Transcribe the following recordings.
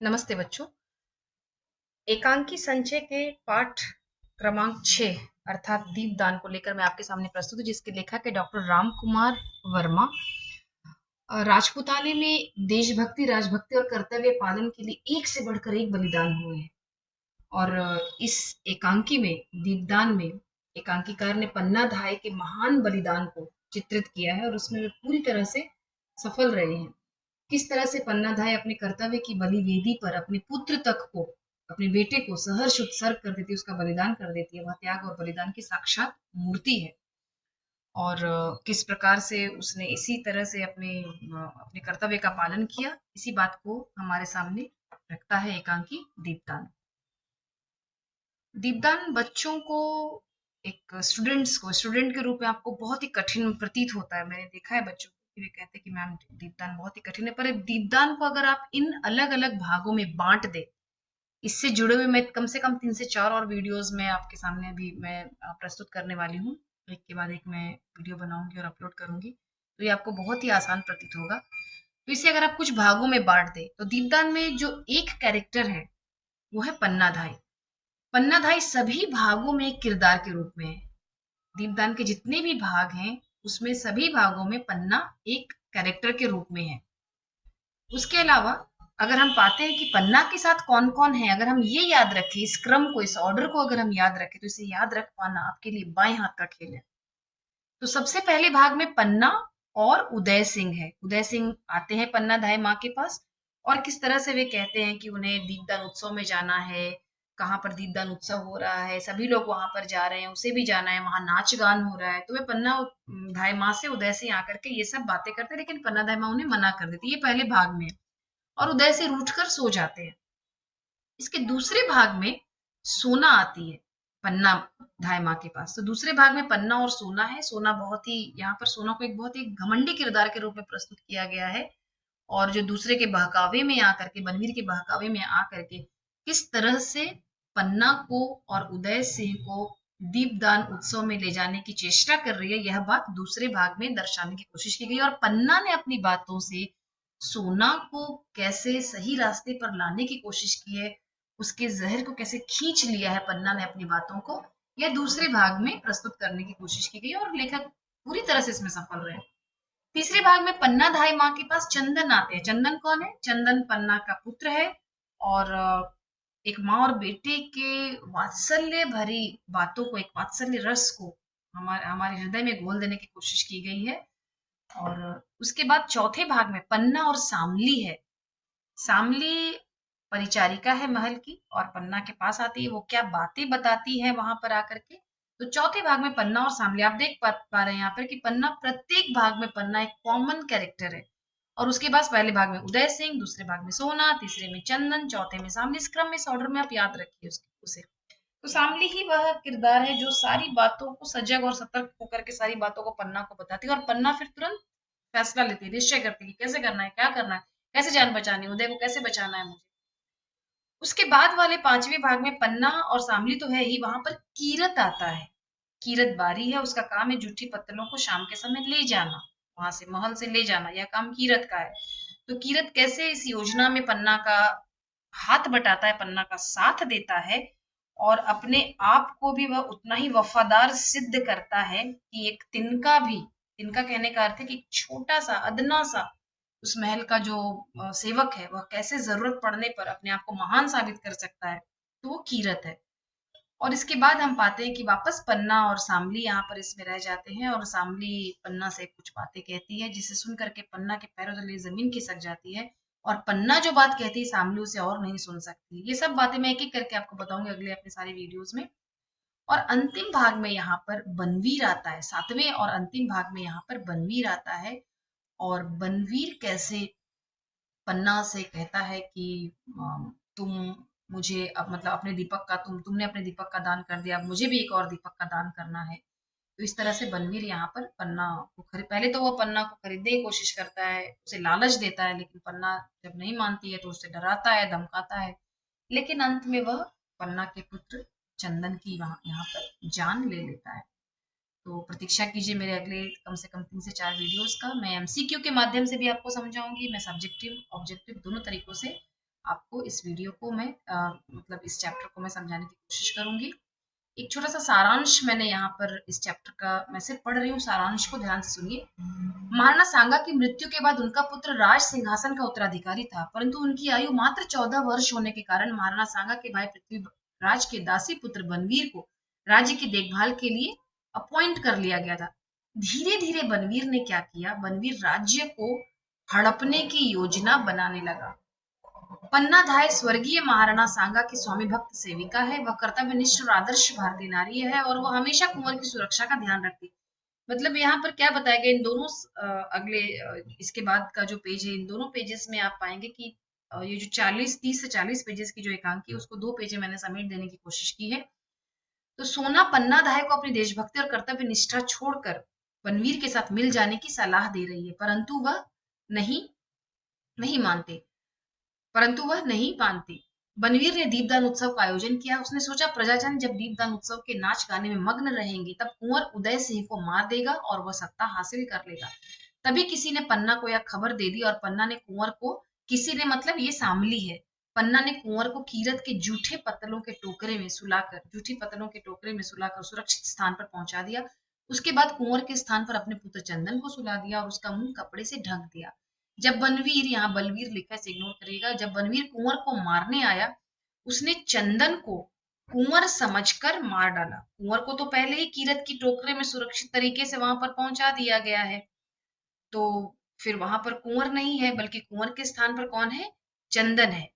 नमस्ते बच्चों। एकांकी संचय के पाठ क्रमांक 6 अर्थात दीपदान को लेकर मैं आपके सामने प्रस्तुत हूँ, जिसके लेखक है डॉक्टर राम कुमार वर्मा। राजपूताने में देशभक्ति, राजभक्ति और कर्तव्य पालन के लिए एक से बढ़कर एक बलिदान हुए हैं। और इस एकांकी में, दीपदान में, एकांकीकार ने पन्ना धाय के महान बलिदान को चित्रित किया है और उसमें वे पूरी तरह से सफल रहे हैं। किस तरह से पन्ना धाय अपने कर्तव्य की बलिवेदी पर अपने पुत्र तक को, अपने बेटे को सहर्ष उत्सर्ग कर देती है, उसका बलिदान कर देती है। वह त्याग और बलिदान की साक्षात मूर्ति है। और किस प्रकार से उसने इसी तरह से अपने कर्तव्य का पालन किया, इसी बात को हमारे सामने रखता है एकांकी दीपदान। दीपदान बच्चों को, एक स्टूडेंट के रूप में आपको बहुत ही कठिन प्रतीत होता है। मैंने देखा है बच्चों को कि वे कहते हैं कि मैम दीपदान बहुत ही कठिन है, पर दीपदान को अगर आप इन अलग अलग भागों में बांट दे, इससे जुड़े हुए मैं कम से कम 3 से 4 और वीडियोस में आपके सामने अभी मैं प्रस्तुत करने वाली हूँ। एक के बाद एक मैं वीडियो बनाऊंगी और अपलोड करूंगी, तो ये आपको बहुत ही आसान प्रतीत होगा। तो इसे अगर आप कुछ भागों में बांट दे, तो दीपदान में जो एक कैरेक्टर है वो है पन्नाधाई। पन्नाधाई सभी भागों में एक किरदार के रूप में है। दीपदान के जितने भी भाग हैं उसमें सभी भागों में पन्ना एक कैरेक्टर के रूप में है। उसके अलावा अगर हम पाते हैं कि पन्ना के साथ कौन कौन है, अगर हम ये याद रखें, इस क्रम को, इस ऑर्डर को अगर हम याद रखें, तो इसे याद रख पाना आपके लिए बाएं हाथ का खेल है। तो सबसे पहले भाग में पन्ना और उदय सिंह है। उदय सिंह आते हैं पन्ना धाय माँ के पास और किस तरह से वे कहते हैं कि उन्हें दीपदान उत्सव में जाना है, कहाँ पर दीपदान उत्सव हो रहा है, सभी लोग वहां पर जा रहे हैं, उसे भी जाना है, वहां नाच गान हो रहा है। तो वे पन्ना धाय माँ से, उदय सिंह आकर के ये सब बातें करते हैं, लेकिन पन्ना धाय माँ उन्हें मना कर देती है। ये पहले भाग में है और उदय से रूठकर सो जाते हैं। इसके दूसरे भाग में सोना आती है पन्ना धाय माँ के पास। तो दूसरे भाग में पन्ना और सोना है। सोना बहुत ही, यहाँ पर सोना को एक बहुत ही घमंडी किरदार के रूप में प्रस्तुत किया गया है और जो दूसरे के बहकावे में आकर के, बनवीर के बहकावे में आकर के किस तरह से पन्ना को और उदय सिंह को दीपदान उत्सव में ले जाने की चेष्टा कर रही है, यह बात दूसरे भाग में दर्शाने की कोशिश की गई। और पन्ना ने अपनी बातों से सोना को कैसे सही रास्ते पर लाने की कोशिश की है, उसके जहर को कैसे खींच लिया है पन्ना ने अपनी बातों को, यह दूसरे भाग में प्रस्तुत करने की कोशिश की गई और लेखक पूरी तरह से इसमें सफल रहे। तीसरे भाग में पन्ना धाई माँ के पास चंदन आते हैं। चंदन कौन है? चंदन पन्ना का पुत्र है और एक माँ और बेटे के वात्सल्य भरी बातों को, एक वात्सल्य रस को हमारे हृदय में घोल देने की कोशिश की गई है। और उसके बाद चौथे भाग में पन्ना और सामली है। सामली परिचारिका है महल की और पन्ना के पास आती है। वो क्या बातें बताती है वहां पर आकर के। तो चौथे भाग में पन्ना और सामली, आप देख पा रहे हैं यहाँ पर कि पन्ना, प्रत्येक भाग में पन्ना एक कॉमन कैरेक्टर है। और उसके बाद पहले भाग में उदय सिंह, दूसरे भाग में सोना, तीसरे में चंदन, चौथे में सामली। इस क्रम में, इस ऑर्डर में आप याद रखिए उसे। तो सामली ही वह किरदार है जो सारी बातों को सजग और सतर्क होकर के सारी बातों को पन्ना को बताती है और पन्ना फिर तुरंत फैसला लेती है, निश्चय करती है कि कैसे करना है, क्या करना है, कैसे जान बचानी है, उदय को कैसे बचाना है मुझे। उसके बाद वाले पांचवें भाग में पन्ना और सामली तो है ही, वहां पर कीरत आता है। कीरत बारी है, उसका काम है जूठी पत्तलों को शाम के समय ले जाना, वहां से महल से ले जाना, यह काम कीरत का है। तो कीरत कैसे इस योजना में पन्ना का हाथ बटाता है, पन्ना का साथ देता है और अपने आप को भी वह उतना ही वफादार सिद्ध करता है कि एक तिनका भी, तिनका कहने का अर्थ है कि छोटा सा, अदना सा उस महल का जो सेवक है, वह कैसे जरूरत पड़ने पर अपने आप को महान साबित कर सकता है, तो वो कीरत है। और इसके बाद हम पाते हैं कि वापस पन्ना और सामली यहाँ पर इसमें रह जाते हैं और सामली पन्ना से कुछ बातें कहती है, जिसे सुन करके पन्ना के पैरों तले जमीन खिसक जाती है और पन्ना जो बात कहती है सामली उसे और नहीं सुन सकती। ये सब बातें मैं एक एक करके आपको बताऊंगी अगले अपने सारे वीडियोस में। और अंतिम भाग में यहाँ पर बनवीर आता है। सातवें और अंतिम भाग में यहाँ पर बनवीर आता है और बनवीर कैसे पन्ना से कहता है कि तुम मुझे, अब मतलब अपने दीपक का, तुमने अपने दीपक का दान कर दिया, अब मुझे भी एक और दीपक का दान करना है। तो इस तरह से बनवीर यहाँ पर पन्ना को पहले तो वह पन्ना को खरीदने की कोशिश करता है, उसे लालच देता है, लेकिन पन्ना जब नहीं मानती है तो उसे डराता है, धमकाता है, लेकिन अंत में वह पन्ना के पुत्र चंदन की यहाँ पर जान ले लेता है। तो प्रतीक्षा कीजिए मेरे अगले कम से कम 3 से 4 वीडियोस का। मैं एमसीक्यू के माध्यम से भी आपको समझाऊंगी, मैं सब्जेक्टिव ऑब्जेक्टिव दोनों तरीकों से आपको इस वीडियो को मैं मतलब इस चैप्टर को मैं समझाने की कोशिश करूंगी। एक छोटा सा सारांश मैंने यहाँ पर इस चैप्टर का मैं सिर्फ पढ़ रही हूँ, सारांश को ध्यान से सुनिए। महाराणा सांगा की मृत्यु के बाद उनका पुत्र राज सिंहासन का उत्तराधिकारी था, परंतु उनकी आयु मात्र 14 वर्ष होने के कारण महाराणा सांगा के भाई पृथ्वीराज के दासी पुत्र बनवीर को राज्य की देखभाल के लिए अपॉइंट कर लिया गया था। धीरे धीरे बनवीर ने क्या किया, बनवीर राज्य को हड़पने की योजना बनाने लगा। पन्ना धाय स्वर्गीय महाराणा सांगा की स्वामी भक्त सेविका है। वह कर्तव्यनिष्ठ और आदर्श भारतीय नारी है और वह हमेशा कुंवर की सुरक्षा का ध्यान रखती है। मतलब यहाँ पर क्या बताया गया इन दोनों अगले इसके बाद का जो पेज है, इन दोनों पेजेस में आप पाएंगे कि ये जो 30 से 40 पेजेस की जो एकांकी है उसको 2 पेज में मैंने समेट देने की कोशिश की है। तो सोना पन्ना धाय को अपनी देशभक्ति और कर्तव्य निष्ठा छोड़कर बनवीर के साथ मिल जाने की सलाह दे रही है, नहीं नहीं मानते परंतु वह नहीं मानती। बनवीर ने दीपदान उत्सव का आयोजन किया। उसने सोचा प्रजाजन जब दीपदान उत्सव के नाच गाने में मग्न रहेंगे तब कुंवर उदय सिंह को मार देगा और वह सत्ता हासिल कर लेगा। तभी किसी ने पन्ना को यह खबर दे दी और पन्ना ने कुंवर को, किसी ने मतलब ये शामली है, पन्ना ने कुंवर को कीरत के जूठे पत्तलों के टोकरे में सुलाकर सुरक्षित स्थान पर पहुंचा दिया। उसके बाद कुंवर के स्थान पर अपने पुत्र चंदन को सुला दिया और उसका मुंह कपड़े से ढक दिया। जब बनवीर, यहाँ बलवीर लिखा है, इग्नोर करिएगा, जब बनवीर कुंवर को मारने आया उसने चंदन को कुंवर समझकर मार डाला। कुंवर को तो पहले ही कीरत की टोकरे में सुरक्षित तरीके से वहां पर पहुंचा दिया गया है, तो फिर वहां पर कुंवर नहीं है बल्कि कुंवर के स्थान पर कौन है, चंदन है।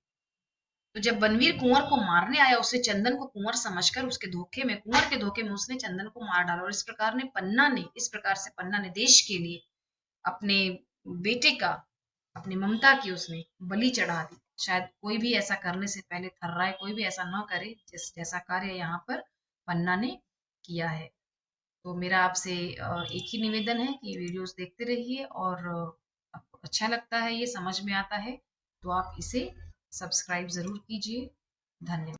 तो जब बनवीर कुंवर को मारने आया उससे चंदन को कुंवर समझकर कुंवर के धोखे में उसने चंदन को मार डाला और इस प्रकार से पन्ना ने देश के लिए अपने बेटे का, अपनी ममता की उसने बलि चढ़ा दी। शायद कोई भी ऐसा करने से पहले थर्राए, कोई भी ऐसा ना करे जैसा कार्य यहाँ पर पन्ना ने किया है। तो मेरा आपसे एक ही निवेदन है कि वीडियोस देखते रहिए और आपको अच्छा लगता है, ये समझ में आता है तो आप इसे सब्सक्राइब जरूर कीजिए। धन्यवाद।